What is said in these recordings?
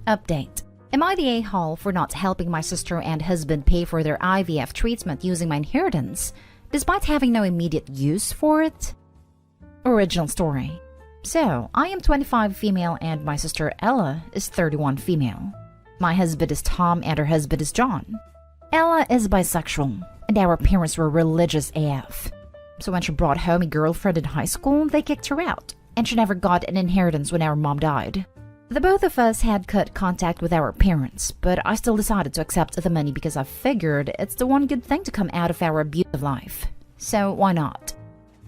Update. Am I the a-hole for not helping my sister and husband pay for their IVF treatment using my inheritance, despite having no immediate use for it? Original story. So, I am 25 female and my sister Ella is 31 female. My husband is Tom and her husband is John. Ella is bisexual, and our parents were religious AF. So when she brought home a girlfriend in high school, they kicked her out, and she never got an inheritance when our mom died. The both of us had cut contact with our parents, but I still decided to accept the money because I figured it's the one good thing to come out of our abusive life. So why not?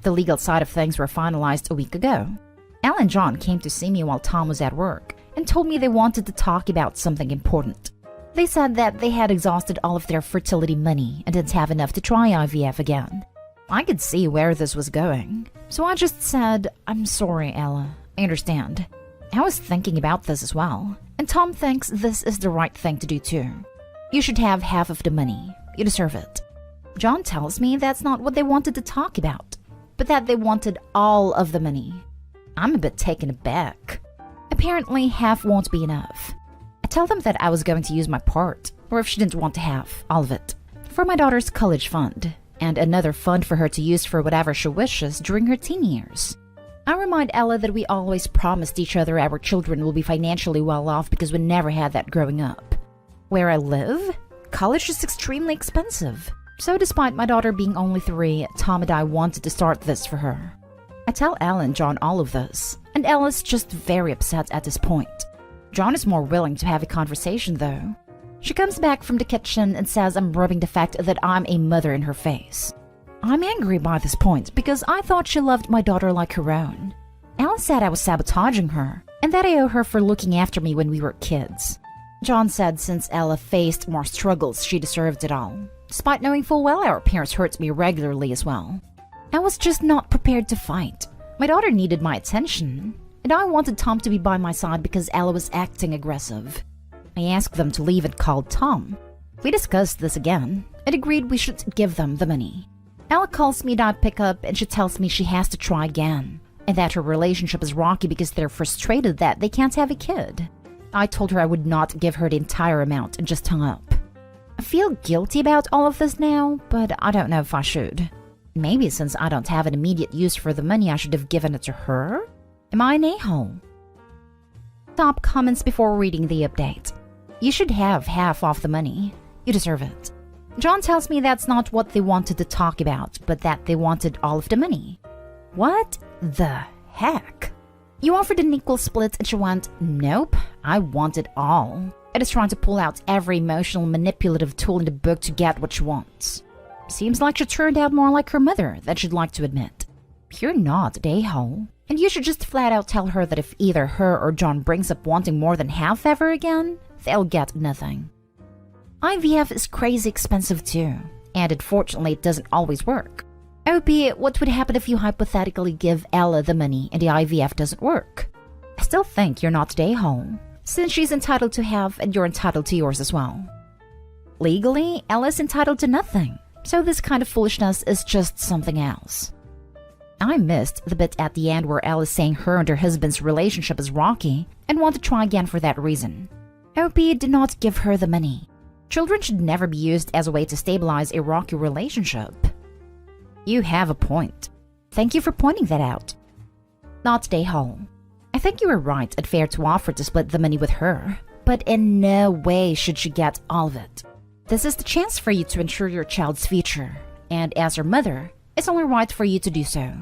The legal side of things were finalized a week ago. Ella and John came to see me while Tom was at work and told me they wanted to talk about something important. They said that they had exhausted all of their fertility money and didn't have enough to try IVF again. I could see where this was going, so I just said, "I'm sorry, Ella. I understand." I was thinking about this as well, and Tom thinks this is the right thing to do too. You should have half of the money. You deserve it. John tells me that's not what they wanted to talk about, but that they wanted all of the money. I'm a bit taken aback. Apparently, half won't be enough. I tell them that I was going to use my part, or if she didn't want to have all of it, for my daughter's college fund, and another fund for her to use for whatever she wishes during her teen years. I remind Ella that we always promised each other our children will be financially well off because we never had that growing up. Where I live, college is extremely expensive. So despite my daughter being only 3, Tom and I wanted to start this for her. I tell Ella and John all of this, and Ella's just very upset at this point. John is more willing to have a conversation though. She comes back from the kitchen and says I'm rubbing the fact that I'm a mother in her face. I'm angry by this point because I thought she loved my daughter like her own. Ella said I was sabotaging her, and that I owe her for looking after me when we were kids. John said since Ella faced more struggles, she deserved it all, despite knowing full well our parents hurt me regularly as well. I was just not prepared to fight. My daughter needed my attention, and I wanted Tom to be by my side because Ella was acting aggressive. I asked them to leave and called Tom. We discussed this again and agreed we should give them the money. Ella calls me and I pick up and she tells me she has to try again and that her relationship is rocky because they're frustrated that they can't have a kid. I told her I would not give her the entire amount and just hung up. I feel guilty about all of this now, but I don't know if I should. Maybe since I don't have an immediate use for the money, I should have given it to her? Am I an a-hole? Top comments before reading the update. You should have half of the money. You deserve it. John tells me that's not what they wanted to talk about, but that they wanted all of the money. What the heck? You offered an equal split and she went, "Nope, I want it all." It is trying to pull out every emotional manipulative tool in the book to get what she wants. Seems like she turned out more like her mother than she'd like to admit. You're not an a-hole, and you should just flat out tell her that if either her or John brings up wanting more than half ever again, they'll get nothing. IVF is crazy expensive too, and unfortunately it doesn't always work. OP, what would happen if you hypothetically give Ella the money and the IVF doesn't work? I still think you're not an a-hole, since she's entitled to half and you're entitled to yours as well. Legally, Ella's entitled to nothing, so this kind of foolishness is just something else. I missed the bit at the end where Ella's saying her and her husband's relationship is rocky and want to try again for that reason. OP did not give her the money. Children should never be used as a way to stabilize a rocky relationship. You have a point. Thank you for pointing that out. Not a hole. I think you were right and fair to offer to split the money with her, but in no way should she get all of it. This is the chance for you to ensure your child's future, and as her mother, it's only right for you to do so.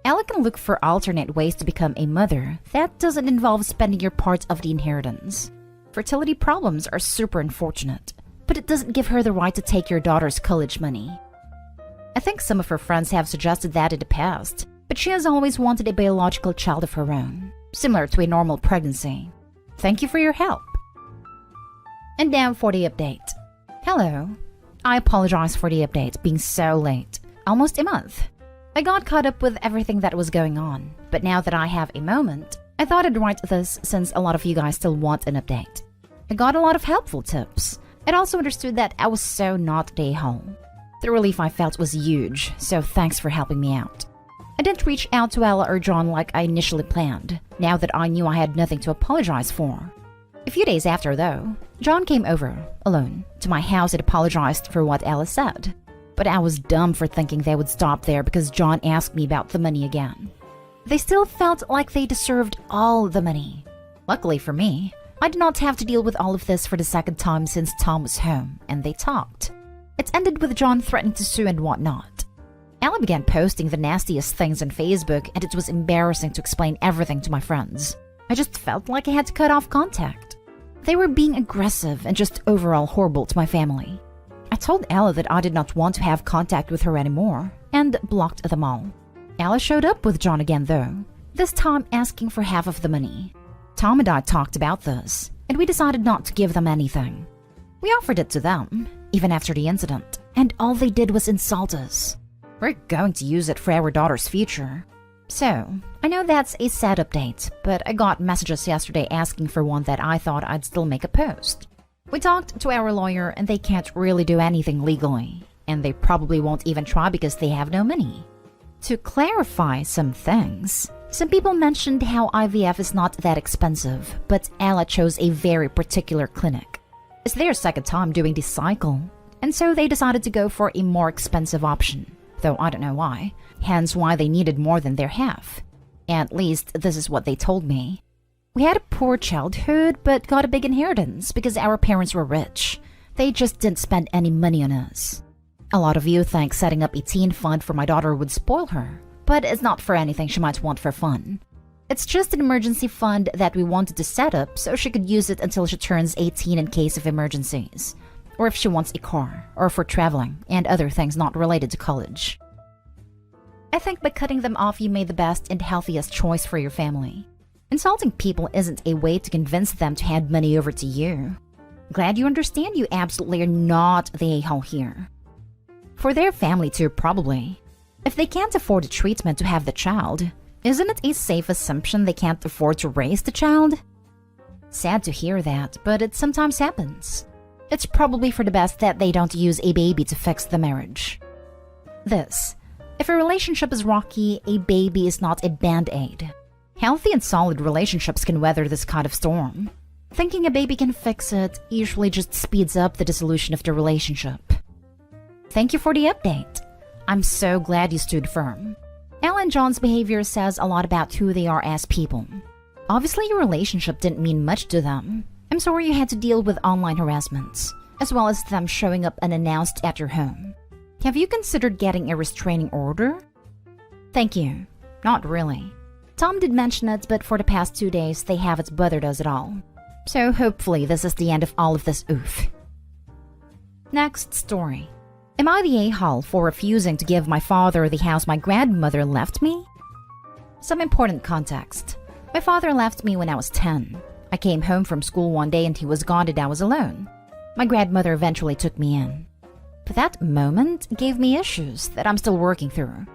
Ella can look for alternate ways to become a mother that doesn't involve spending your part of the inheritance. Fertility problems are super unfortunate, but it doesn't give her the right to take your daughter's college money. I think some of her friends have suggested that in the past, but she has always wanted a biological child of her own, similar to a normal pregnancy. Thank you for your help. And now for the update. Hello. I apologize for the update being so late, almost a month. I got caught up with everything that was going on, but now that I have a moment, I thought I'd write this since a lot of you guys still want an update. I got a lot of helpful tips. I also understood that I was so not a hole. The relief I felt was huge, so thanks for helping me out. I didn't reach out to Ella or John like I initially planned, now that I knew I had nothing to apologize for. A few days after, though, John came over, alone, to my house and apologized for what Ella said. But I was dumb for thinking they would stop there because John asked me about the money again. They still felt like they deserved all the money. Luckily for me, I did not have to deal with all of this for the second time since Tom was home, and they talked. It ended with John threatening to sue and whatnot. Ella began posting the nastiest things on Facebook, and it was embarrassing to explain everything to my friends. I just felt like I had to cut off contact. They were being aggressive and just overall horrible to my family. I told Ella that I did not want to have contact with her anymore, and blocked them all. Ella showed up with John again though, this time asking for half of the money. Tom and I talked about this, and we decided not to give them anything. We offered it to them, even after the incident, and all they did was insult us. We're going to use it for our daughter's future. So, I know that's a sad update, but I got messages yesterday asking for one that I thought I'd still make a post. We talked to our lawyer and they can't really do anything legally, and they probably won't even try because they have no money. To clarify some things, some people mentioned how IVF is not that expensive, but Ella chose a very particular clinic. It's their second time doing this cycle, and so they decided to go for a more expensive option, though I don't know why, hence why they needed more than their half. At least this is what they told me. We had a poor childhood, but got a big inheritance because our parents were rich. They just didn't spend any money on us. A lot of you think setting up a teen fund for my daughter would spoil her, but it's not for anything she might want for fun. It's just an emergency fund that we wanted to set up so she could use it until she turns 18 in case of emergencies, or if she wants a car, or for traveling, and other things not related to college. I think by cutting them off you made the best and healthiest choice for your family. Insulting people isn't a way to convince them to hand money over to you. Glad you understand you absolutely are not the a-hole here. For their family too, probably. If they can't afford the treatment to have the child, isn't it a safe assumption they can't afford to raise the child? Sad to hear that, but it sometimes happens. It's probably for the best that they don't use a baby to fix the marriage. If a relationship is rocky, a baby is not a band-aid. Healthy and solid relationships can weather this kind of storm. Thinking a baby can fix it usually just speeds up the dissolution of the relationship. Thank you for the update. I'm so glad you stood firm. Ella and John's behavior says a lot about who they are as people. Obviously, your relationship didn't mean much to them. I'm sorry you had to deal with online harassments, as well as them showing up unannounced at your home. Have you considered getting a restraining order? Thank you. Not really. Tom did mention it, but for the past 2 days, they haven't bothered us at all. So hopefully this is the end of all of this oof. Next story. Am I the a-hole for refusing to give my father the house my grandmother left me? Some important context. My father left me when I was 10. I came home from school one day and he was gone and I was alone. My grandmother eventually took me in. But that moment gave me issues that I'm still working through.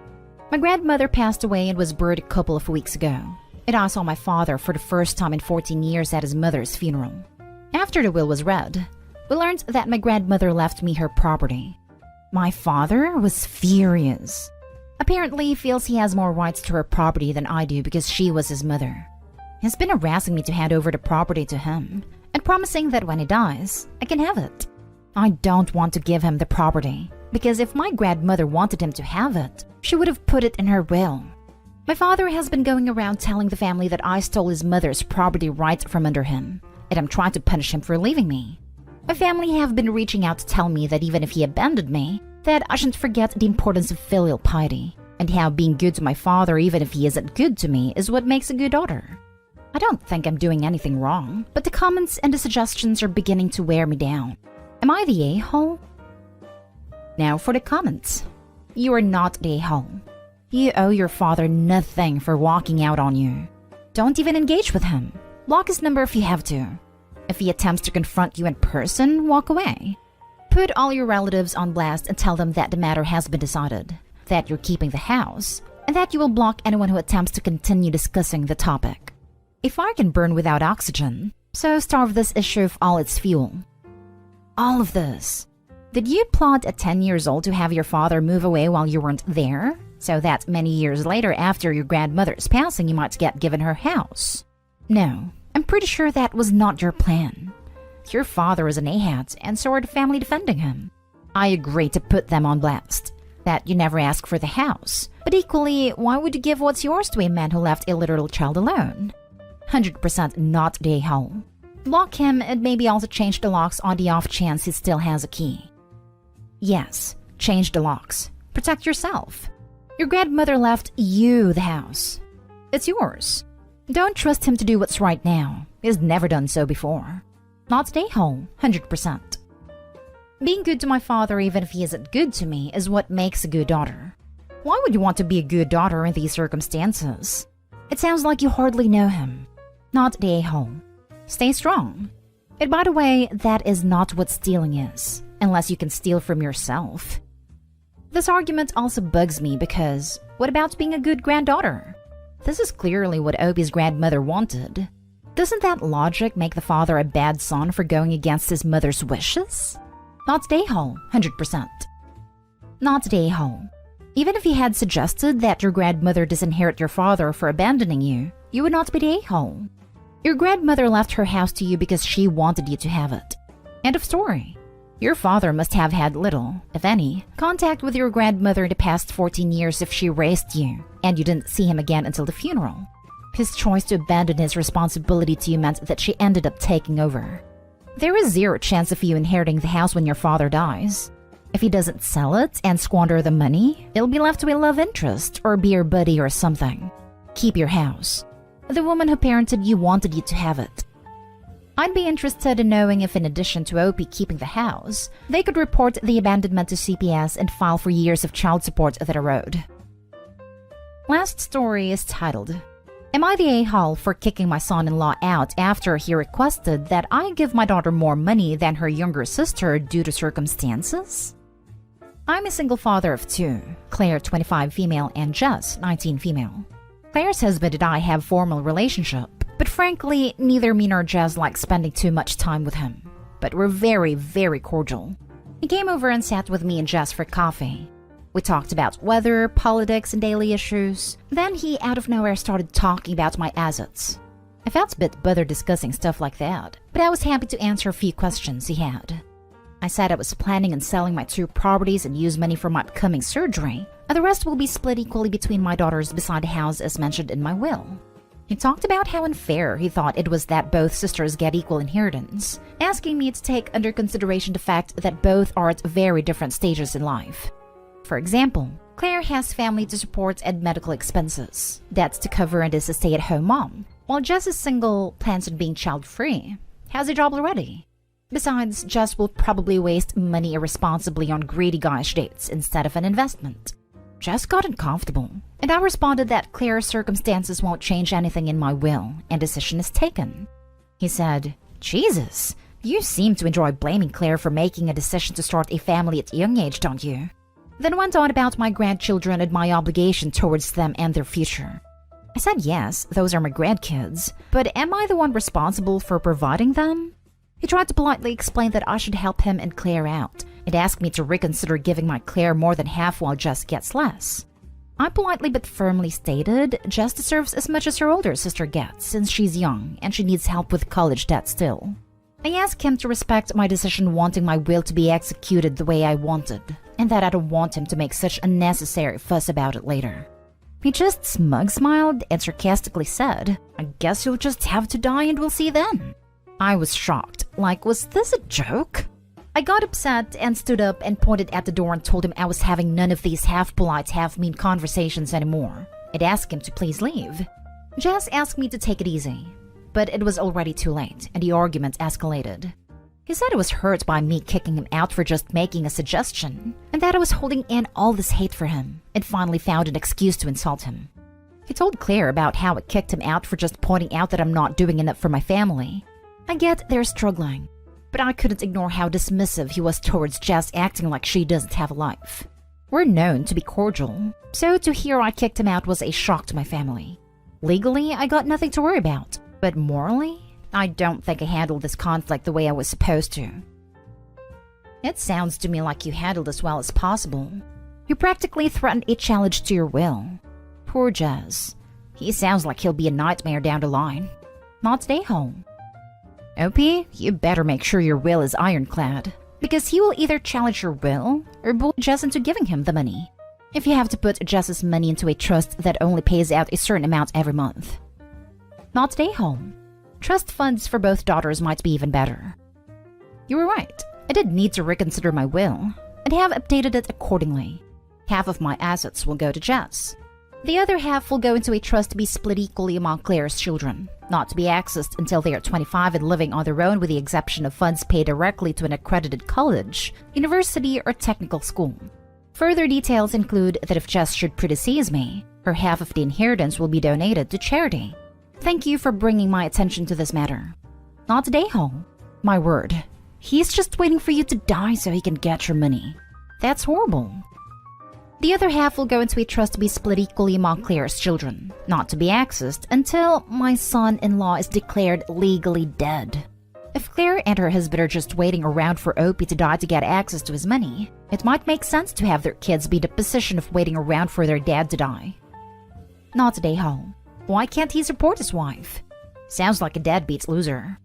My grandmother passed away and was buried a couple of weeks ago, and I saw my father for the first time in 14 years at his mother's funeral. After the will was read, we learned that my grandmother left me her property. My father was furious. Apparently, he feels he has more rights to her property than I do because she was his mother. He's been harassing me to hand over the property to him and promising that when he dies, I can have it. I don't want to give him the property because if my grandmother wanted him to have it, she would have put it in her will. My father has been going around telling the family that I stole his mother's property right from under him, and I'm trying to punish him for leaving me. My family have been reaching out to tell me that even if he abandoned me, that I shouldn't forget the importance of filial piety, and how being good to my father even if he isn't good to me is what makes a good daughter. I don't think I'm doing anything wrong, but the comments and the suggestions are beginning to wear me down. Am I the a-hole? Now for the comments. You are not the a-hole. You owe your father nothing for walking out on you. Don't even engage with him. Block his number if you have to. If he attempts to confront you in person, walk away. Put all your relatives on blast and tell them that the matter has been decided, that you're keeping the house, and that you will block anyone who attempts to continue discussing the topic. A fire can burn without oxygen, so starve this issue of all its fuel. All of this. Did you plot at 10 years old to have your father move away while you weren't there, so that many years later after your grandmother's passing you might get given her house? No. I'm pretty sure that was not your plan. Your father is an AITA, and so are the family defending him. I agree to put them on blast, that you never asked for the house. But equally, why would you give what's yours to a man who left a literal child alone? 100% not the a-hole. Lock him and maybe also change the locks on the off chance he still has a key. Yes, change the locks. Protect yourself. Your grandmother left you the house. It's yours. Don't trust him to do what's right now. He's never done so before. Not the a-hole, 100%. Being good to my father even if he isn't good to me is what makes a good daughter. Why would you want to be a good daughter in these circumstances? It sounds like you hardly know him. Not the a-hole. Stay strong. And by the way, that is not what stealing is, unless you can steal from yourself. This argument also bugs me because, what about being a good granddaughter? This is clearly what Obi's grandmother wanted. Doesn't that logic make the father a bad son for going against his mother's wishes? Not the a-hole, 100%. Not the a-hole. Even if he had suggested that your grandmother disinherit your father for abandoning you, you would not be the a-hole. Your grandmother left her house to you because she wanted you to have it. End of story. Your father must have had little, if any, contact with your grandmother the past 14 years if she raised you, and you didn't see him again until the funeral. His choice to abandon his responsibility to you meant that she ended up taking over. There is zero chance of you inheriting the house when your father dies. If he doesn't sell it and squander the money, it'll be left to a love interest or be your buddy or something. Keep your house. The woman who parented you wanted you to have it. I'd be interested in knowing if in addition to OP keeping the house, they could report the abandonment to CPS and file for years of child support that erode. Last story is titled, Am I the a-hole for kicking my son-in-law out after he requested that I give my daughter more money than her younger sister due to circumstances? I'm a single father of two, Claire 25 female and Jess 19 female. Claire's husband and I have formal relationship, but frankly, neither me nor Jess like spending too much time with him. But we're very, very cordial. He came over and sat with me and Jess for coffee. We talked about weather, politics, and daily issues. Then he out of nowhere started talking about my assets. I felt a bit bothered discussing stuff like that, but I was happy to answer a few questions he had. I said I was planning on selling my 2 properties and use money for my upcoming surgery, and the rest will be split equally between my daughters beside the house as mentioned in my will. He talked about how unfair he thought it was that both sisters get equal inheritance, asking me to take under consideration the fact that both are at very different stages in life. For example, Claire has family to support and medical expenses, debts to cover and is a stay-at-home mom, while Jess is single, plans on being child-free, has a job already. Besides, Jess will probably waste money irresponsibly on greedy guys dates instead of an investment. Jess got uncomfortable, and I responded that Claire's circumstances won't change anything in my will, and decision is taken. He said, Jesus, you seem to enjoy blaming Claire for making a decision to start a family at a young age, don't you? Then went on about my grandchildren and my obligation towards them and their future. I said yes, those are my grandkids, but am I the one responsible for providing them? He tried to politely explain that I should help him and Claire out, and asked me to reconsider giving my Claire more than half while Jess gets less. I politely but firmly stated Jess deserves as much as her older sister gets since she's young and she needs help with college debt still. I asked him to respect my decision wanting my will to be executed the way I wanted, and that I don't want him to make such unnecessary fuss about it later. He just smug smiled and sarcastically said, I guess you'll just have to die and we'll see then. I was shocked, like was this a joke? I got upset and stood up and pointed at the door and told him I was having none of these half-polite, half-mean conversations anymore. I'd asked him to please leave. Jess asked me to take it easy, but it was already too late and the argument escalated. He said he was hurt by me kicking him out for just making a suggestion, and that I was holding in all this hate for him, and finally found an excuse to insult him. He told Claire about how I kicked him out for just pointing out that I'm not doing enough for my family. I get they're struggling, but I couldn't ignore how dismissive he was towards Jess acting like she doesn't have a life. We're known to be cordial, so to hear I kicked him out was a shock to my family. Legally, I got nothing to worry about, but morally, I don't think I handled this conflict the way I was supposed to. It sounds to me like you handled as well as possible. You practically threatened a challenge to your will. Poor Jess. He sounds like he'll be a nightmare down the line. not stay home. Opie, you better make sure your will is ironclad, because he will either challenge your will or bully Jess into giving him the money. If you have to put Jess's money into a trust that only pays out a certain amount every month. Not stay home. Trust funds for both daughters might be even better. You were right. I did need to reconsider my will, and have updated it accordingly. Half of my assets will go to Jess. The other half will go into a trust to be split equally among Claire's children, not to be accessed until they are 25 and living on their own with the exception of funds paid directly to an accredited college, university, or technical school. Further details include that if Jess should predecease me, her half of the inheritance will be donated to charity. Thank you for bringing my attention to this matter. Not today, home. My word. He's just waiting for you to die so he can get your money. That's horrible. The other half will go into a trust to be split equally among Claire's children, not to be accessed until my son-in-law is declared legally dead. If Claire and her husband are just waiting around for Opie to die to get access to his money, it might make sense to have their kids be in the position of waiting around for their dad to die. Not today, home. Why can't he support his wife? Sounds like a deadbeat loser.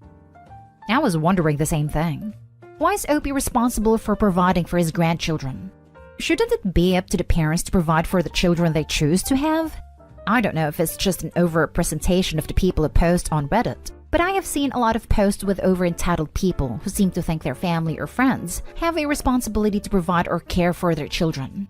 I was wondering the same thing. Why is Opie responsible for providing for his grandchildren? Shouldn't it be up to the parents to provide for the children they choose to have? I don't know if it's just an over-representation of the people who post on Reddit, but I have seen a lot of posts with over-entitled people who seem to think their family or friends have a responsibility to provide or care for their children.